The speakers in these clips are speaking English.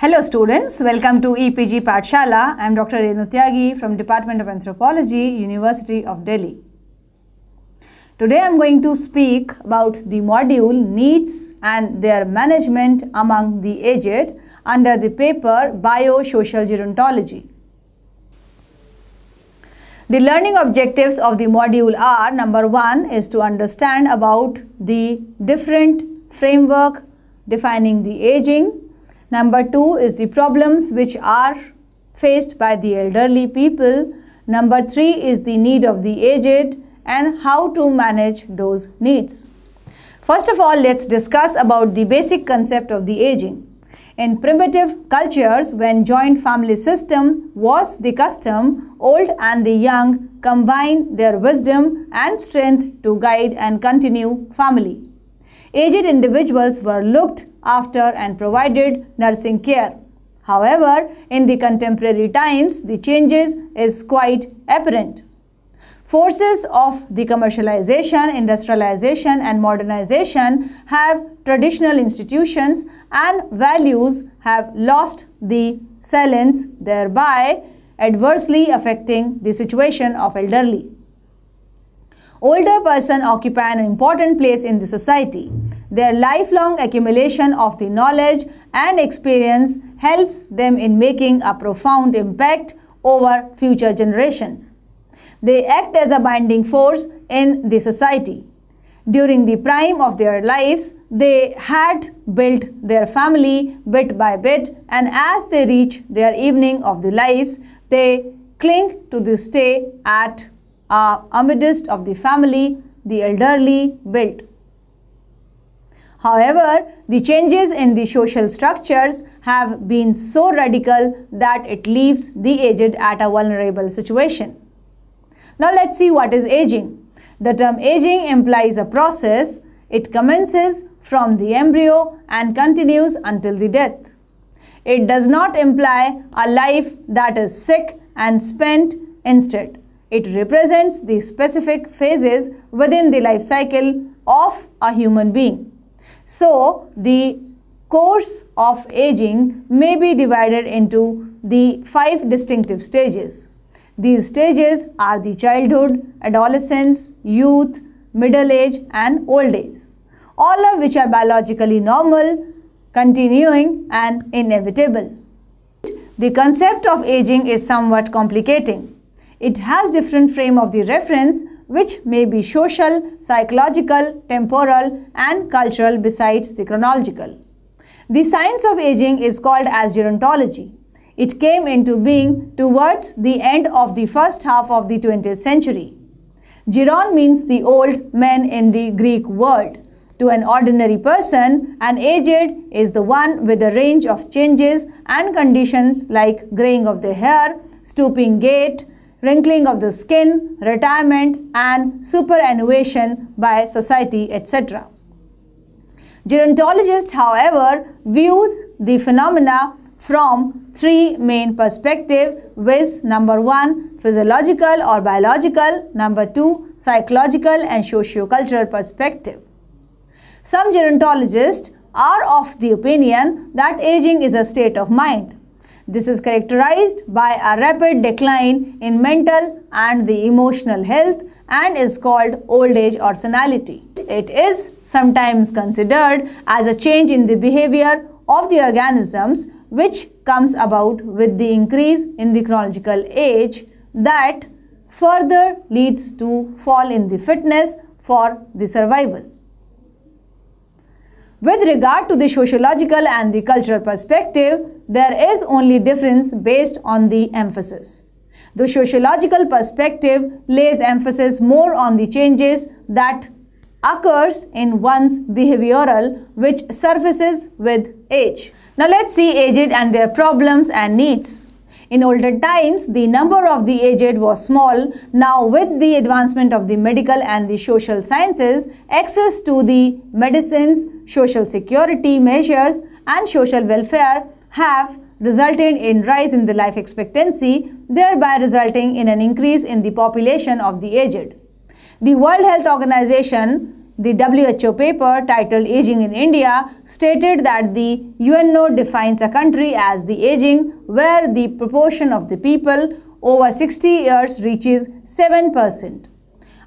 Hello students, welcome to EPG Pathshala. I am Dr. Gerontology from Department of Anthropology, University of Delhi. Today I am going to speak about the module Needs and their Management among the Aged under the paper Biosocial Gerontology. The learning objectives of the module are: number 1 is to understand about the different framework defining the aging. Number 2 is the problems which are faced by the elderly people. Number 3 is the need of the aged and how to manage those needs. First of all, let's discuss about the basic concept of the aging. In primitive cultures, when joint family system was the custom, old and the young combined their wisdom and strength to guide and continue family. Aged individuals were looked after and provided nursing care. However, in the contemporary times, the changes is quite apparent. Forces of the commercialization, industrialization and modernization have traditional institutions and values have lost the salience, thereby adversely affecting the situation of elderly. Older persons occupy an important place in the society. Their lifelong accumulation of the knowledge and experience helps them in making a profound impact over future generations. They act as a binding force in the society. During the prime of their lives, they had built their family bit by bit, and as they reach their evening of the lives, they cling to the stay at amidst of the family the elderly built. However, the changes in the social structures have been so radical that it leaves the aged at a vulnerable situation. Now let's see what is aging. The term aging implies a process. It commences from the embryo and continues until the death. It does not imply a life that is sick and spent. Instead, it represents the specific phases within the life cycle of a human being. So, the course of aging may be divided into the 5 distinctive stages. These stages are the childhood, adolescence, youth, middle age and old age, all of which are biologically normal, continuing and inevitable. The concept of aging is somewhat complicating. It has different frame of the reference which may be social, psychological, temporal and cultural besides the chronological. The science of aging is called as gerontology. It came into being towards the end of the first half of the 20th century. Geron means the old man in the Greek world. To an ordinary person, an aged is the one with a range of changes and conditions like graying of the hair, stooping gait, wrinkling of the skin, retirement and superannuation by society, etc. Gerontologist, however, views the phenomena from 3 main perspectives, viz. Number 1, physiological or biological, number 2, psychological and socio-cultural perspective. Some gerontologists are of the opinion that aging is a state of mind. This is characterized by a rapid decline in mental and the emotional health and is called old age or senility. It is sometimes considered as a change in the behavior of the organisms which comes about with the increase in the chronological age that further leads to fall in the fitness for the survival. With regard to the sociological and the cultural perspective, there is only difference based on the emphasis. The sociological perspective lays emphasis more on the changes that occurs in one's behavioral which surfaces with age. Now let's see aged and their problems and needs. In older times, the number of the aged was small. Now with the advancement of the medical and the social sciences, access to the medicines, social security measures and social welfare have resulted in rise in the life expectancy, thereby resulting in an increase in the population of the aged. The World Health Organization the WHO paper titled Aging in India stated that the UNO defines a country as the aging where the proportion of the people over 60 years reaches 7%.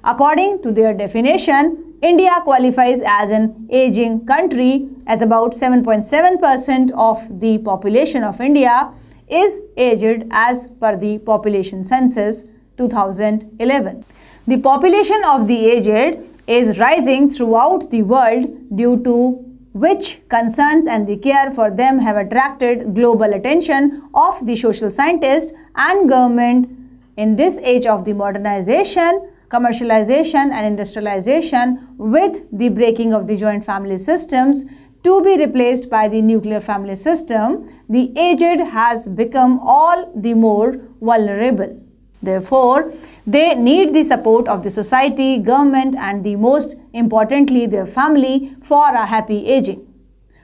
According to their definition, India qualifies as an aging country as about 7.7% of the population of India is aged as per the population census 2011. The population of the aged is rising throughout the world, due to which concerns and the care for them have attracted global attention of the social scientists and government in this age of the modernization, commercialization and industrialization, with the breaking of the joint family systems to be replaced by the nuclear family system. The aged has become all the more vulnerable. Therefore, they need the support of the society, government and the most importantly their family for a happy aging.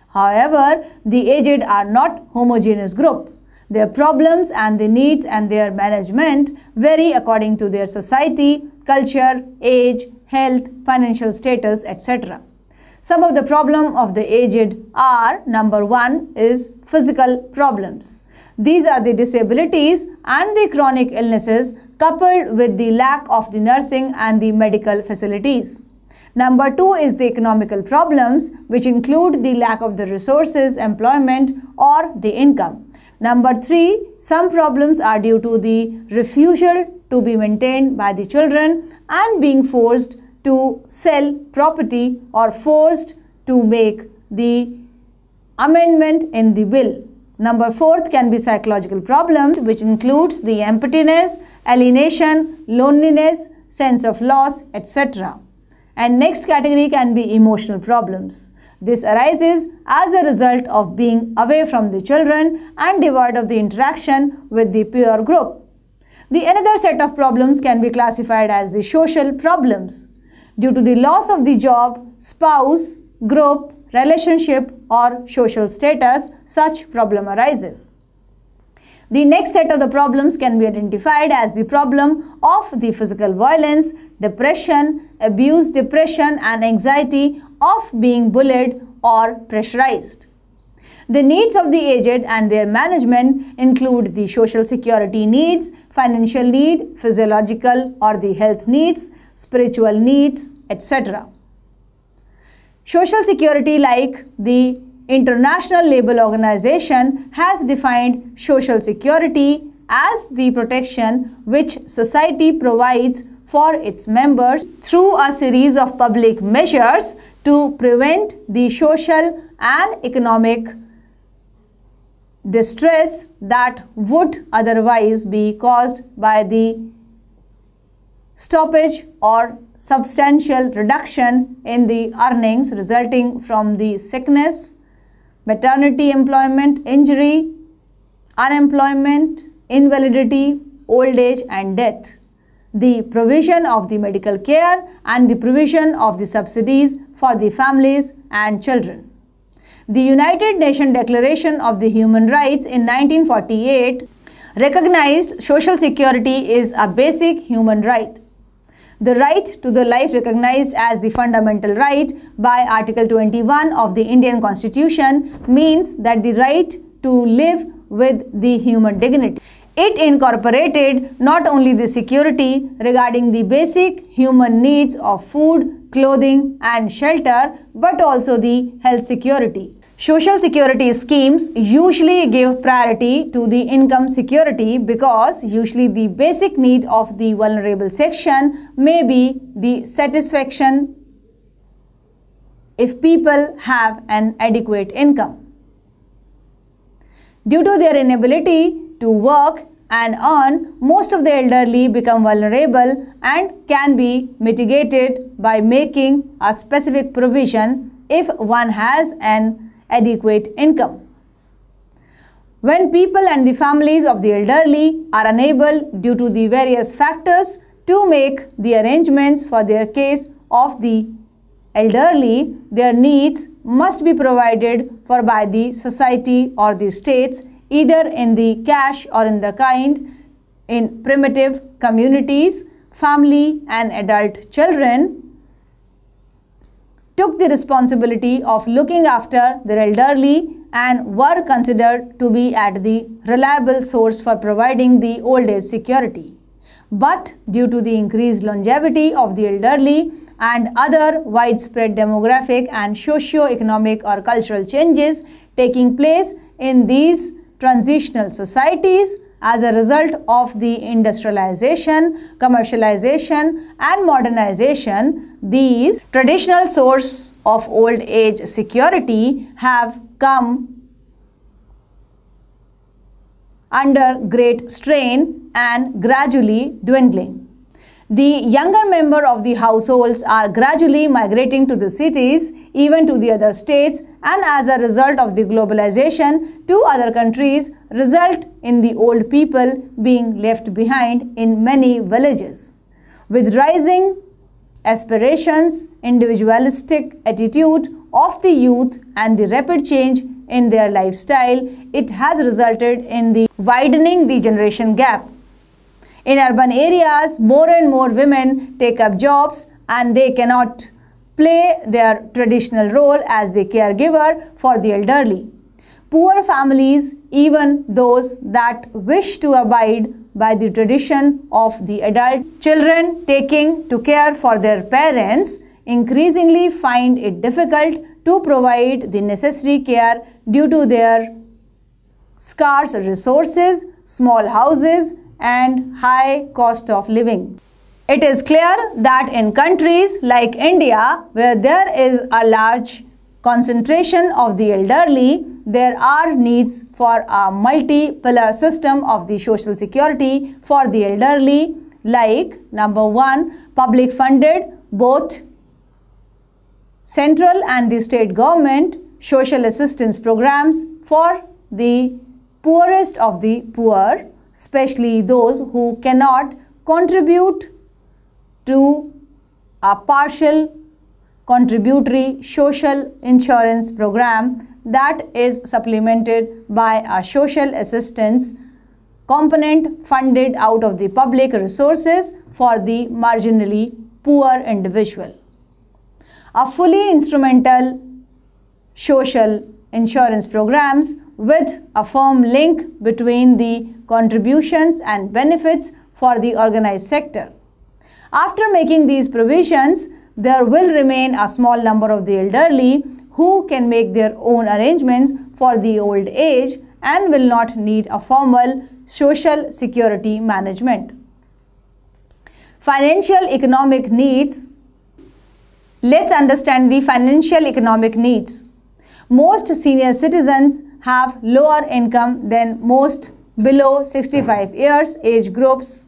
However, the aged are not homogeneous group. Their problems and the needs and their management vary according to their society, culture, age, health, financial status, etc. Some of the problems of the aged are: number 1 is physical problems. These are the disabilities and the chronic illnesses coupled with the lack of the nursing and the medical facilities. Number 2 is the economical problems, which include the lack of the resources, employment or the income. Number 3, some problems are due to the refusal to be maintained by the children and being forced to sell property or forced to make the amendment in the will. Number 4 can be psychological problems, which includes the emptiness, alienation, loneliness, sense of loss, etc. And next category can be emotional problems. This arises as a result of being away from the children and devoid of the interaction with the peer group. The another set of problems can be classified as the social problems. Due to the loss of the job, spouse, group, relationship or social status, such problem arises. The next set of the problems can be identified as the problem of the physical violence, depression, abuse, depression and anxiety of being bullied or pressurized. The needs of the aged and their management include the social security needs, financial need, physiological or the health needs, spiritual needs, etc. Social security, like the International Labour Organization, has defined social security as the protection which society provides for its members through a series of public measures to prevent the social and economic distress that would otherwise be caused by the stoppage or substantial reduction in the earnings resulting from the sickness, maternity, employment, injury, unemployment, invalidity, old age and death. The provision of the medical care and the provision of the subsidies for the families and children. The United Nations Declaration of the Human Rights in 1948 recognized social security is a basic human right. The right to the life recognized as the fundamental right by Article 21 of the Indian Constitution means that the right to live with the human dignity. It incorporated not only the security regarding the basic human needs of food, clothing and shelter, but also the health security. Social security schemes usually give priority to the income security because usually the basic need of the vulnerable section may be the satisfaction if people have an adequate income. Due to their inability to work and earn, most of the elderly become vulnerable and can be mitigated by making a specific provision if one has an adequate income. When people and the families of the elderly are unable due to the various factors to make the arrangements for their case of the elderly, their needs must be provided for by the society or the states, either in the cash or in the kind. In primitive communities, family and adult children took the responsibility of looking after their elderly and were considered to be at the reliable source for providing the old age security. But due to the increased longevity of the elderly and other widespread demographic and socio-economic or cultural changes taking place in these transitional societies as a result of the industrialization, commercialization and modernization, these traditional sources of old age security have come under great strain and gradually dwindling. The younger member of the households are gradually migrating to the cities, even to the other states, and as a result of the globalization to other countries, result in the old people being left behind in many villages. With rising aspirations, individualistic attitude of the youth and the rapid change in their lifestyle, it has resulted in the widening the generation gap. In urban areas, more and more women take up jobs and they cannot play their traditional role as the caregiver for the elderly. Poor families, even those that wish to abide by the tradition of the adult children taking to care for their parents, increasingly find it difficult to provide the necessary care due to their scarce resources, small houses, and high cost of living. It is clear that in countries like India, where there is a large concentration of the elderly, there are needs for a multi-pillar system of the social security for the elderly, like number 1, public funded, both central and the state government social assistance programs for the poorest of the poor, especially those who cannot contribute to a partial contributory social insurance program that is supplemented by a social assistance component funded out of the public resources for the marginally poor individual. A fully instrumental social insurance programs with a firm link between the contributions and benefits for the organized sector. After making these provisions, there will remain a small number of the elderly who can make their own arrangements for the old age and will not need a formal social security management. Financial economic needs. Let's understand the financial economic needs. Most senior citizens have lower income than most below 65 years age groups.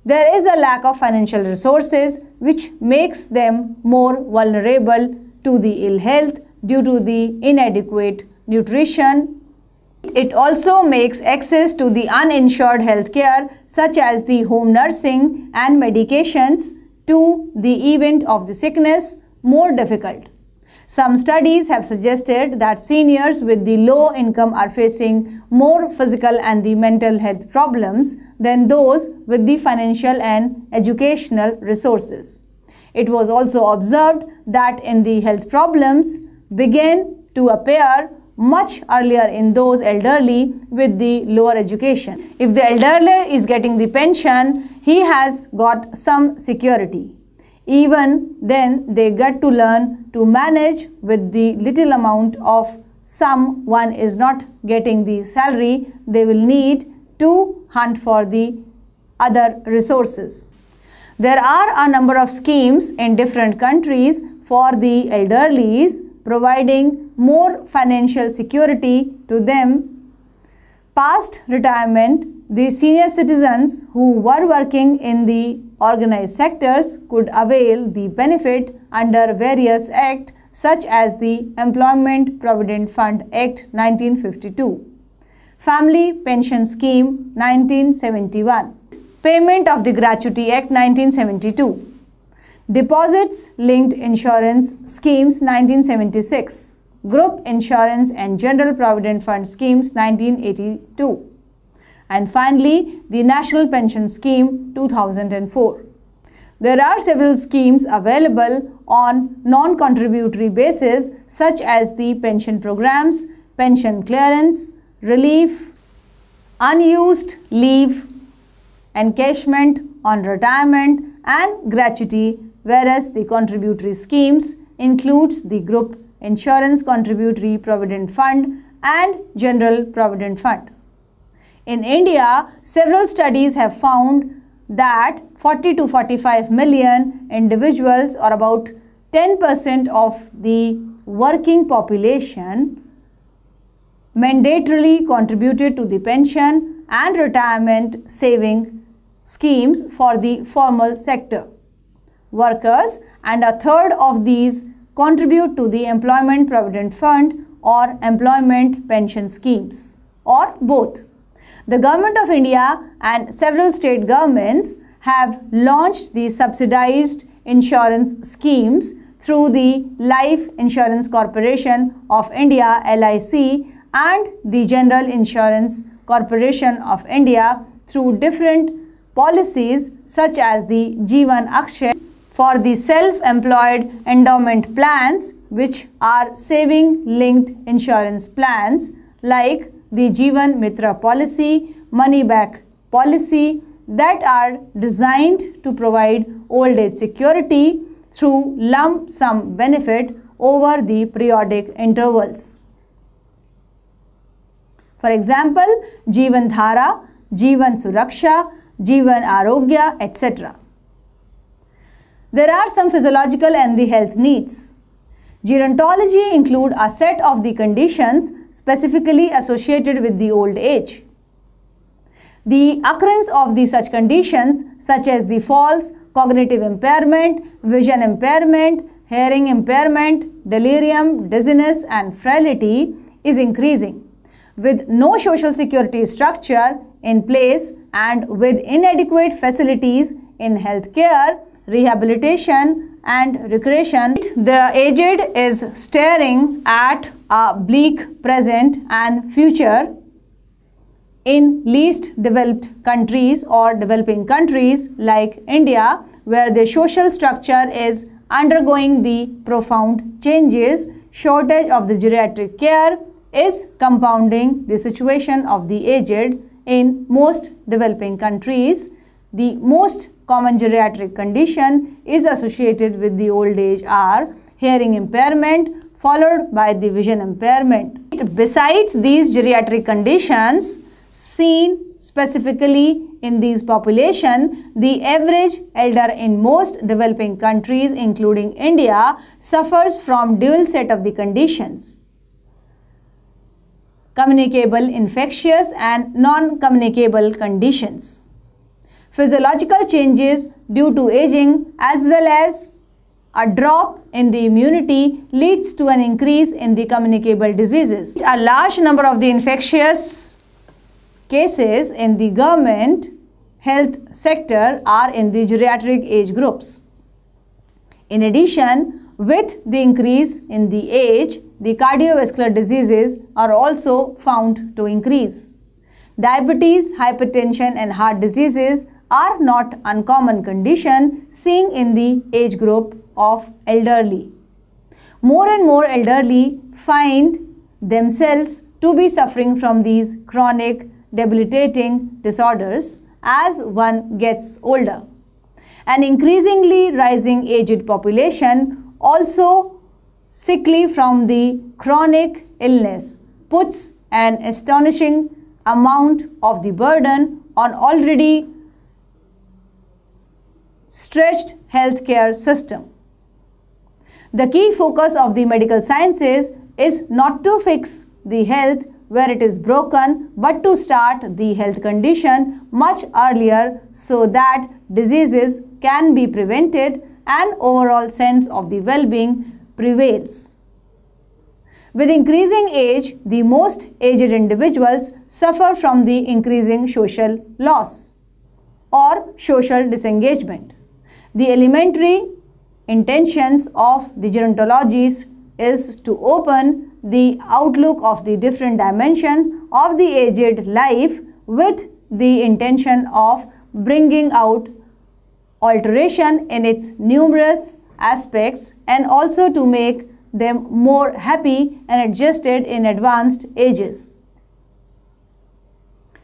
There is a lack of financial resources which makes them more vulnerable to the ill health due to the inadequate nutrition. It also makes access to the uninsured health care such as the home nursing and medications to the event of the sickness more difficult. Some studies have suggested that seniors with the low income are facing more physical and the mental health problems than those with the financial and educational resources. It was also observed that in the health problems began to appear much earlier in those elderly with the lower education. If the elderly is getting the pension, he has got some security. Even then, they get to learn to manage with the little amount of sum. One is not getting the salary, they will need to hunt for the other resources. There are a number of schemes in different countries for the elderlies, providing more financial security to them. Past retirement, the senior citizens who were working in the organized sectors could avail the benefit under various acts such as the Employment Provident Fund Act 1952, Family Pension Scheme 1971, Payment of the Gratuity Act 1972, Deposits Linked Insurance Schemes 1976, Group Insurance and General Provident Fund Schemes 1982, and finally the National Pension Scheme 2004. There are several schemes available on non-contributory basis such as the pension programs, pension clearance, relief, unused leave, encashment on retirement and gratuity, whereas the contributory schemes includes the group insurance contributory provident fund and general provident fund. In India, several studies have found that 40 to 45 million individuals, or about 10% of the working population, mandatorily contributed to the pension and retirement saving schemes for the formal sector workers, and a third of these contribute to the employment provident fund or employment pension schemes, or both. The Government of India and several state governments have launched the subsidized insurance schemes through the Life Insurance Corporation of India (LIC) and the General Insurance Corporation of India through different policies such as the Jeevan Akshay for the self-employed endowment plans, which are saving linked insurance plans like the Jeevan Mitra policy, money back policy, that are designed to provide old age security through lump sum benefit over the periodic intervals. For example, Jeevan Dhara, Jeevan Suraksha, Jeevan Arogya, etc. There are some physiological and the health needs. Gerontology include a set of the conditions specifically associated with the old age. The occurrence of the such conditions such as the falls, cognitive impairment, vision impairment, hearing impairment, delirium, dizziness and frailty is increasing. With no social security structure in place and with inadequate facilities in healthcare, rehabilitation and recreation, the aged is staring at a bleak present and future in least developed countries or developing countries like India, where the social structure is undergoing the profound changes. Shortage of the geriatric care is compounding the situation of the aged in most developing countries. The most common geriatric condition is associated with the old age are hearing impairment followed by the vision impairment. Besides these geriatric conditions seen specifically in these population, the average elder in most developing countries including India suffers from dual set of the conditions: communicable infectious and non-communicable conditions. Physiological changes due to aging as well as a drop in the immunity leads to an increase in the communicable diseases. A large number of the infectious cases in the government health sector are in the geriatric age groups. In addition, with the increase in the age, the cardiovascular diseases are also found to increase. Diabetes, hypertension and heart diseases are not uncommon condition seen in the age group of elderly. More and more elderly find themselves to be suffering from these chronic debilitating disorders as one gets older. An increasingly rising aged population, also sickly from the chronic illness, puts an astonishing amount of the burden on already stretched healthcare system. The key focus of the medical sciences is not to fix the health where it is broken, but to start the health condition much earlier so that diseases can be prevented and overall sense of the well-being prevails. With increasing age, the most aged individuals suffer from the increasing social loss or social disengagement. The elementary intentions of the gerontologists is to open the outlook of the different dimensions of the aged life with the intention of bringing out alteration in its numerous aspects and also to make them more happy and adjusted in advanced ages,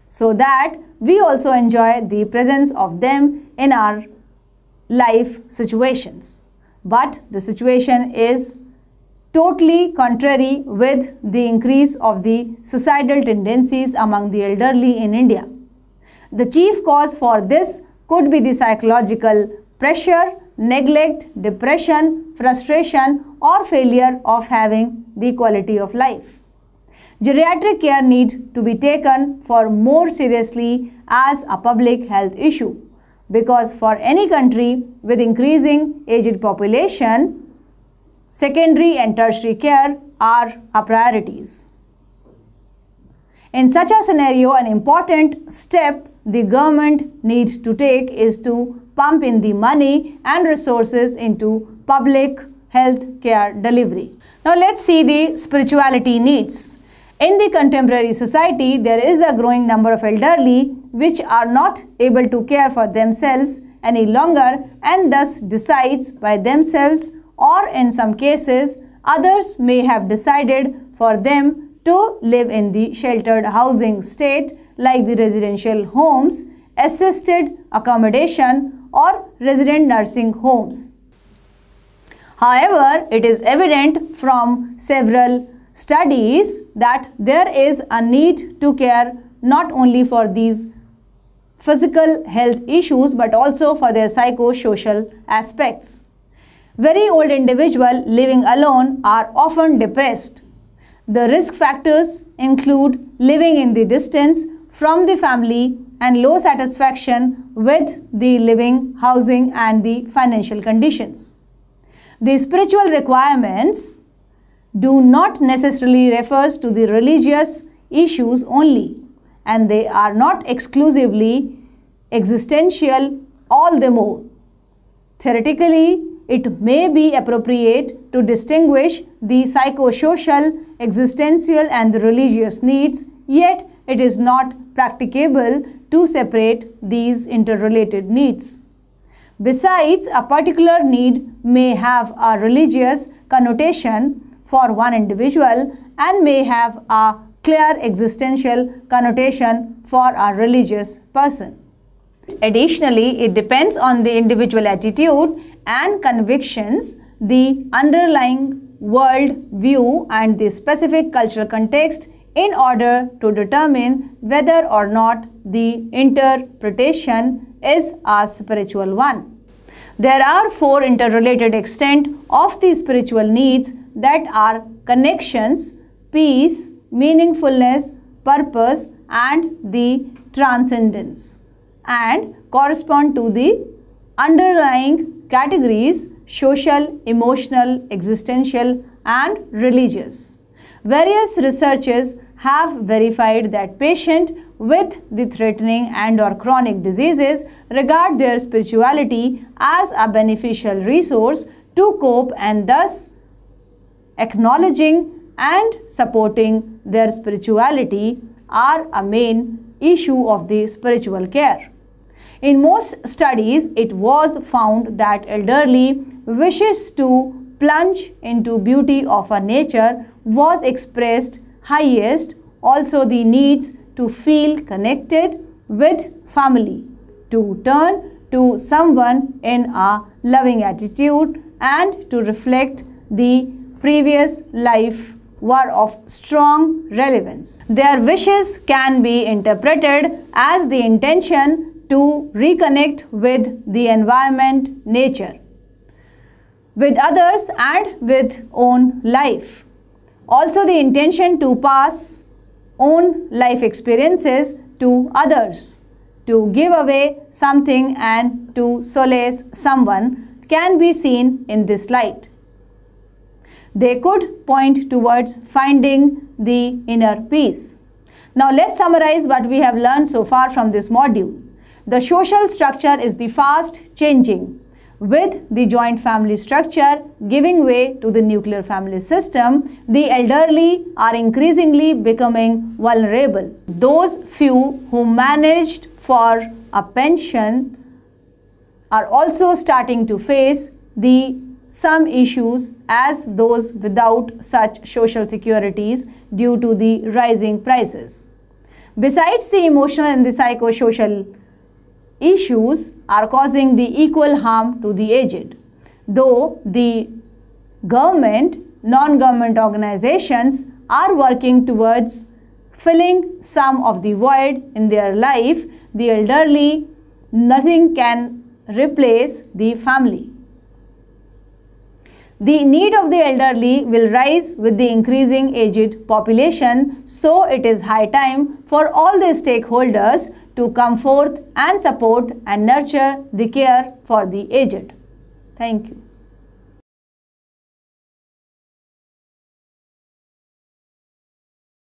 so that we also enjoy the presence of them in our life situations. But the situation is totally contrary with the increase of the suicidal tendencies among the elderly in India. The chief cause for this could be the psychological pressure, neglect, depression, frustration, or failure of having the quality of life. Geriatric care needs to be taken for more seriously as a public health issue, because for any country with increasing aged population, secondary and tertiary care are our priorities. In such a scenario, an important step the government needs to take is to pump in the money and resources into public health care delivery. Now let's see the spirituality needs. In the contemporary society, there is a growing number of elderly which are not able to care for themselves any longer and thus decides by themselves, or in some cases others may have decided for them to live in the sheltered housing state like the residential homes, assisted accommodation or resident nursing homes. However, it is evident from several studies that there is a need to care not only for these physical health issues but also for their psychosocial aspects. Very old individuals living alone are often depressed. The risk factors include living in the distance from the family and low satisfaction with the living, housing and the financial conditions. The spiritual requirements do not necessarily refer to the religious issues only, and they are not exclusively existential. All the more, theoretically, it may be appropriate to distinguish the psychosocial, existential and the religious needs, yet it is not practicable to separate these interrelated needs. Besides, a particular need may have a religious connotation for one individual and may have a clear existential connotation for a religious person. Additionally, it depends on the individual attitude and convictions, the underlying world view and the specific cultural context in order to determine whether or not the interpretation is a spiritual one. There are four interrelated extent of the spiritual needs that are connections, peace, meaningfulness, purpose and the transcendence, and correspond to the underlying categories social, emotional, existential and religious. Various researchers have verified that patients with the threatening and or chronic diseases regard their spirituality as a beneficial resource to cope, and thus acknowledging and supporting their spirituality are a main issue of the spiritual care. In most studies, it was found that elderly wishes to plunge into beauty of a nature was expressed highest. Also, the needs to feel connected with family, to turn to someone in a loving attitude and to reflect the previous life were of strong relevance. Their wishes can be interpreted as the intention to reconnect with the environment, nature, with others and with own life. Also the intention to pass own life experiences to others, to give away something and to solace someone can be seen in this light. They could point towards finding the inner peace. Now let's summarize what we have learned so far from this module. The social structure is the fast changing, with the joint family structure giving way to the nuclear family system. The elderly are increasingly becoming vulnerable. Those few who managed for a pension are also starting to face some issues as those without such social securities due to the rising prices. Besides, the emotional and the psychosocial issues are causing the equal harm to the aged. Though the government, non-government organizations are working towards filling some of the void in their life, the elderly, nothing can replace the family. The need of the elderly will rise with the increasing aged population, so it is high time for all the stakeholders to come forth and support and nurture the care for the aged. Thank you.